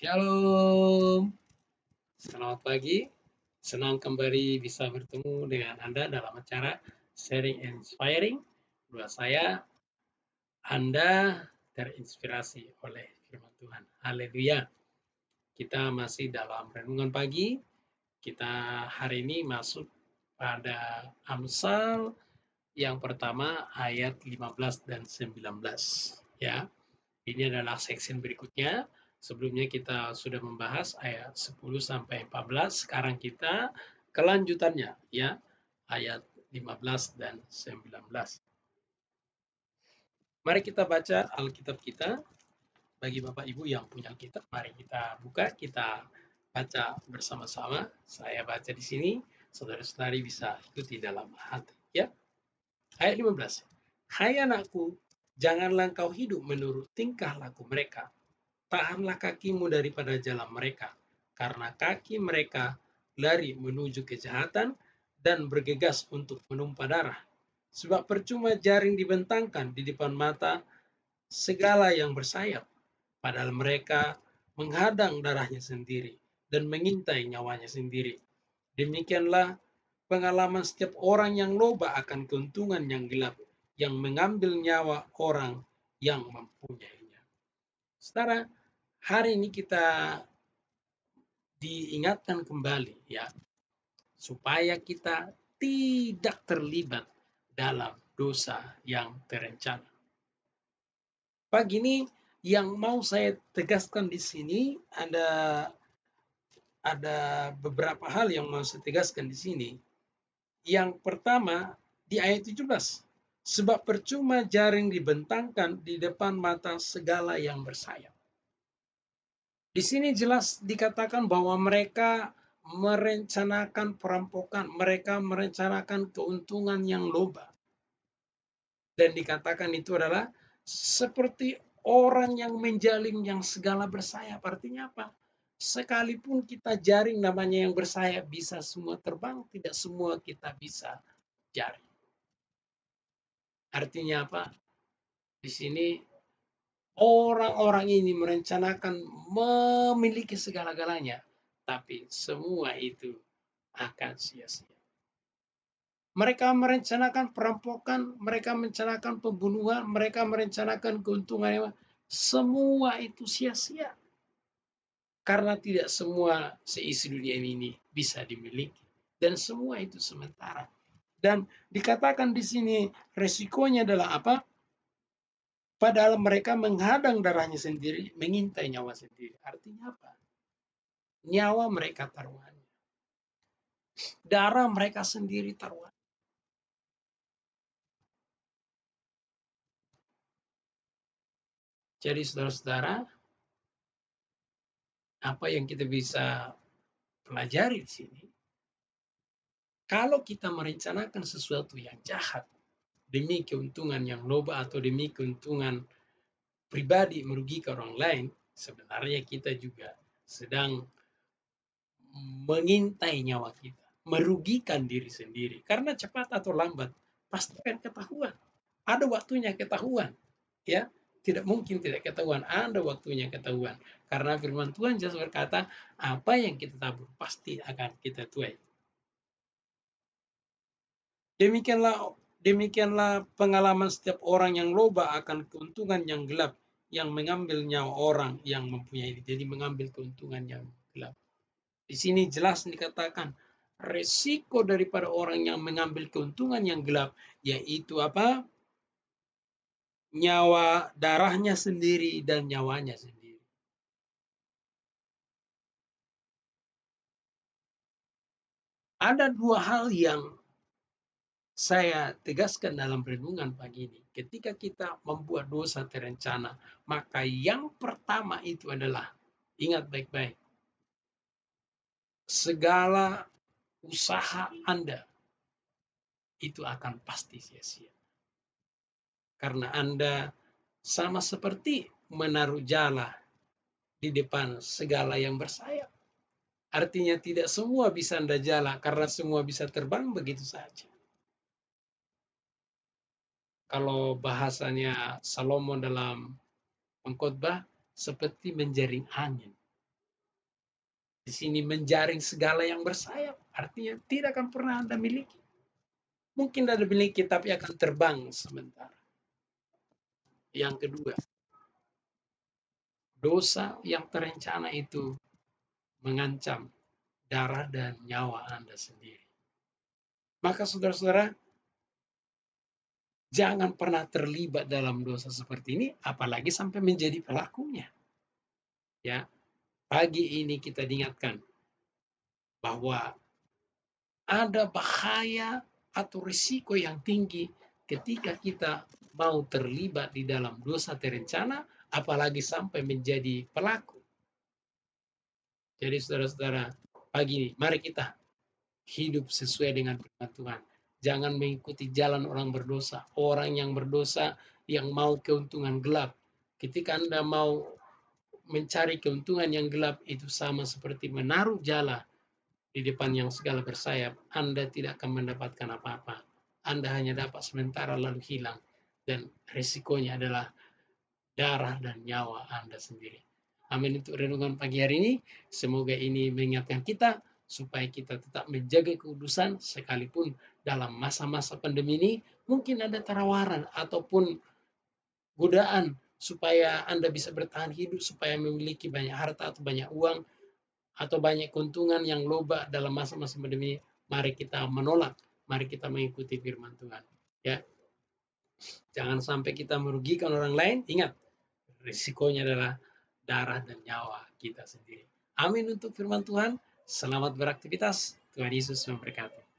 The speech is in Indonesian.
Shalom, selamat pagi. Senang kembali bisa bertemu dengan Anda dalam acara Sharing and Inspiring. Dua saya, Anda terinspirasi oleh firman Tuhan. Haleluya. Kita masih dalam renungan pagi. Kita hari ini masuk pada Amsal yang pertama ayat 15 dan 19. Ya, ini adalah section berikutnya. Sebelumnya kita sudah membahas ayat 10 sampai 14. Sekarang kita kelanjutannya ya, ayat 15 dan 19. Mari kita baca Alkitab kita. Bagi Bapak Ibu yang punya Alkitab, mari kita buka, kita baca bersama-sama. Saya baca di sini, saudara-saudari bisa ikuti dalam hati ya. Ayat 15. Hai anakku, janganlah engkau hidup menurut tingkah laku mereka. Tahanlah kakimu daripada jalan mereka, karena kaki mereka lari menuju kejahatan dan bergegas untuk menumpah darah. Sebab percuma jaring dibentangkan di depan mata segala yang bersayap, padahal mereka menghadang darahnya sendiri dan mengintai nyawanya sendiri. Demikianlah pengalaman setiap orang yang loba akan keuntungan yang gelap, yang mengambil nyawa orang yang mempunyainya. Saudara, hari ini kita diingatkan kembali ya, supaya kita tidak terlibat dalam dosa yang terencana. Pagi ini yang mau saya tegaskan di sini ada beberapa hal yang mau saya tegaskan di sini. Yang pertama di ayat 17. Sebab percuma jaring dibentangkan di depan mata segala yang bersayap. Di sini jelas dikatakan bahwa mereka merencanakan perampokan, mereka merencanakan keuntungan yang loba. Dan dikatakan itu adalah seperti orang yang menjaling yang segala bersayap. Artinya apa? Sekalipun kita jaring namanya yang bersayap bisa semua terbang, tidak semua kita bisa jaring. Artinya apa? Di sini orang-orang ini merencanakan memiliki segala-galanya, tapi semua itu akan sia-sia. Mereka merencanakan perampokan, mereka merencanakan pembunuhan, mereka merencanakan keuntungan. Semua itu sia-sia. Karena tidak semua seisi dunia ini bisa dimiliki. Dan semua itu sementara. Dan dikatakan di sini resikonya adalah apa? Padahal mereka menghadang darahnya sendiri, mengintai nyawa sendiri. Artinya apa? Nyawa mereka taruhannya. Darah mereka sendiri taruhan. Jadi saudara-saudara, apa yang kita bisa pelajari di sini? Kalau kita merencanakan sesuatu yang jahat demi keuntungan yang loba atau demi keuntungan pribadi merugikan orang lain, sebenarnya kita juga sedang mengintai nyawa kita, merugikan diri sendiri. Karena cepat atau lambat pasti akan ketahuan. Ada waktunya ketahuan, ya. Tidak mungkin tidak ketahuan, ada waktunya ketahuan. Karena firman Tuhan jelas berkata, apa yang kita tabur pasti akan kita tuai. Demikianlah pengalaman setiap orang yang loba akan keuntungan yang gelap, yang mengambil nyawa orang yang mempunyai, jadi mengambil keuntungan yang gelap. Di sini jelas dikatakan resiko daripada orang yang mengambil keuntungan yang gelap, yaitu apa? Nyawa darahnya sendiri dan nyawanya sendiri. Ada dua hal yang saya tegaskan dalam renungan pagi ini. Ketika kita membuat dosa terencana, maka yang pertama itu adalah, ingat baik-baik, segala usaha Anda itu akan pasti sia-sia. Karena Anda sama seperti menaruh jala di depan segala yang bersayap. Artinya tidak semua bisa Anda jala karena semua bisa terbang begitu saja. Kalau bahasanya Salomo dalam pengkhotbah, seperti menjaring angin. Di sini menjaring segala yang bersayap, artinya tidak akan pernah Anda miliki. Mungkin Anda miliki tapi akan terbang sementara. Yang kedua, dosa yang terencana itu mengancam darah dan nyawa Anda sendiri. Maka saudara-saudara, jangan pernah terlibat dalam dosa seperti ini, apalagi sampai menjadi pelakunya. Ya, pagi ini kita diingatkan bahwa ada bahaya atau risiko yang tinggi ketika kita mau terlibat di dalam dosa terencana, apalagi sampai menjadi pelaku. Jadi saudara-saudara, pagi ini mari kita hidup sesuai dengan firman Tuhan. Jangan mengikuti jalan orang berdosa. Orang yang berdosa yang mau keuntungan gelap. Ketika Anda mau mencari keuntungan yang gelap, itu sama seperti menaruh jala di depan yang segala bersayap. Anda tidak akan mendapatkan apa-apa. Anda hanya dapat sementara lalu hilang. Dan risikonya adalah darah dan nyawa Anda sendiri. Amin untuk renungan pagi hari ini. Semoga ini mengingatkan kita supaya kita tetap menjaga kekudusan sekalipun dalam masa-masa pandemi ini mungkin ada tawaran ataupun godaan supaya Anda bisa bertahan hidup, supaya memiliki banyak harta atau banyak uang atau banyak keuntungan yang loba dalam masa-masa pandemi ini. Mari kita menolak, mari kita mengikuti firman Tuhan. Ya, jangan sampai kita merugikan orang lain. Ingat, risikonya adalah darah dan nyawa kita sendiri. Amin untuk firman Tuhan. Selamat beraktivitas. Tuhan Yesus memberkati.